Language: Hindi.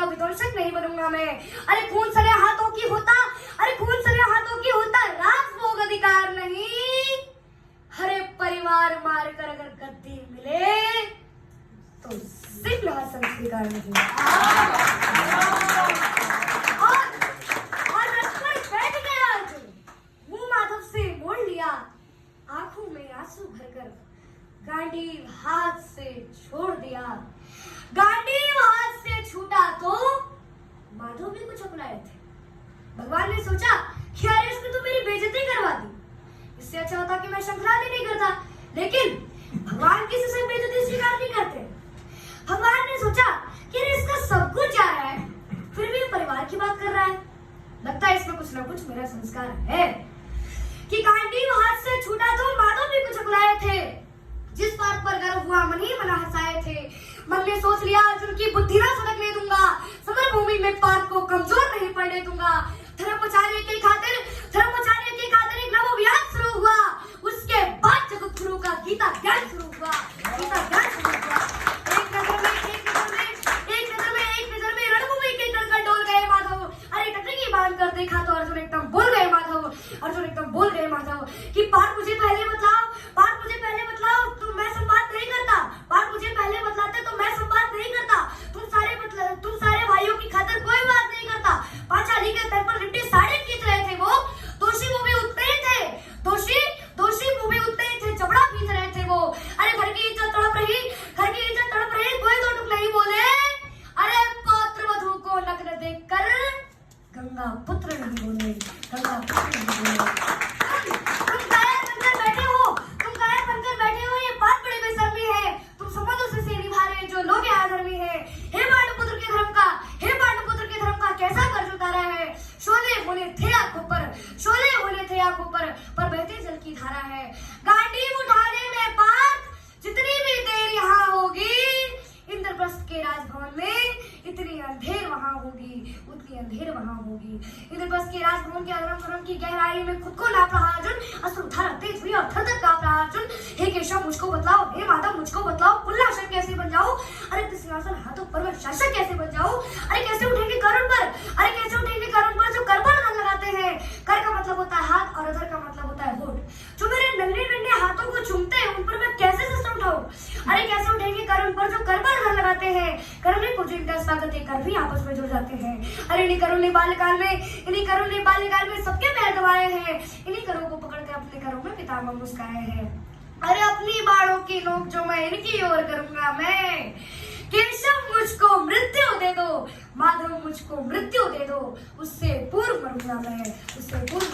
का विध्वंसक नहीं बनूंगा मैं। अरे खून सरे हाथों की होता, अरे खून सरे हाथों की होता राजभोग अधिकार नहीं। हरे परिवार मार कर अगर गद्दी मिले तो सिंहासन स्वीकार नहीं। और रथ पर बैठ गया अर्जुन, मुंह माधव से मोड़ लिया, आंखों में आंसू भरकर गांडीव हाथ से छोड़ दिया। गांडीव हाथ से छूटा तो माधव भी कुछ अपनाए थे। भगवान ने सोचा कि अरे इसने तो मेरी बेइज्जती करवा दी, इससे अच्छा होता कि मैं शंखनाद ही नहीं करता। लेकिन भगवान किसी से बेइज्जती स्वीकार नहीं करते। भगवान ने सोचा कि अरे इसका सब कुछ जा रहा है, फिर भी परिवार की बात कर रहा है, लगता है इसमें कुछ ना कुछ मेरा संस्कार है। कि गांडीव हाथ से छूटा तो माधव भी कुछ अपनाए थे। जिस बात पर गर्व हुआ मन ही मना हंसाए थे। मन ने सोच लिया अर्जुन की बुद्धि ना सड़कने दूंगा, समर भूमि में पाप को कमजोर नहीं पड़ने दूंगा। धर्मचार्य की खातिर एक नव अभियान शुरू हुआ। उसके बाद जगतगुरु का गीता ज्ञान शुरू हुआ। एक नजर में रणभूमि के कण डोल गए माधव। अरे टकरी बांध कर देखा तो अर्जुन एकदम बोल गए माधव कि बात मुझे पहले बतलाओ, तुम मैं संवाद नहीं करता। बात मुझे पहले बतलाते तो मैं संवाद नहीं करता। तुम सारे भाइयों की खातिर कोई बात नहीं करता। पांचाली के तल पर लिपटी साड़ी खींच रहे थे वो, दोषी वो भी उतने ही थे। दोषी वो भी उतने ही थे, जबड़ा खींच रहे थे वो। अरे घर की इज्जत तड़प रही, कोई दो टुक नहीं बोले। अरे पौत्र वधू को नग्न देखकर गंगा पुत्र नहीं बोले। तुम बैठे हो, ये बात बड़ी बेशर्मी है। तुम समझो से निभा रहे जो लोग यहाँ धर्मी है। हे पांडुपुत्र के धर्म का कैसा कर्ज उतारा है। शोले होने थे आंखों पर बहते जल की धारा है। गांडीव उठाने में पार्थ जितनी भी देर यहाँ होगी, इंद्रप्रस्थ के राजभवन में इतनी अंधेर वहां होगी, उतनी अंधेर वहां होगी। इंद्रप्रस्थ के राजभवन के अधर्म की गहराई में खुद को नाप रहा अर्जुन, अश्रुधारा तेज हुई और थर-थर कांप रहा अर्जुन। हे केशव मुझको बतलाओ, हे माधव मुझको बतलाओ, कुल्लाशन कैसे बन जाऊं। अरे सिंहासन हाथों पर मैं शासक कैसे बन जाऊं। अरे कैसे उठेंगे करुण पर जो कर पर धन लगाते हैं। कर का मतलब होता है हाथ और अधर का मतलब होता है होठ। जो मेरे नन्हे हाथों को चूमते हैं उन पर मैं कैसे सिस्टम उठाऊं। अरे कैसे उठेंगे करुण पर जो कर पर धन लगाते हैं। करुण को जो इनका स्वागत कर भी आपस में जुड़ जाते हैं। अरे इन्हीं करुण ने बाल्यकाल में सबके पैर दबाए हैं। इन्हीं करों को पकड़कर अपने करों में पितामह मुस्काए हैं। अरे अपनी बाणों की नोक जो मैं इनकी ओर करूंगा मैं। केशव मुझको मृत्यु दे दो, माधव मुझको मृत्यु दे दो, उससे पूर्व मरूंगा मैं, उससे पूर्व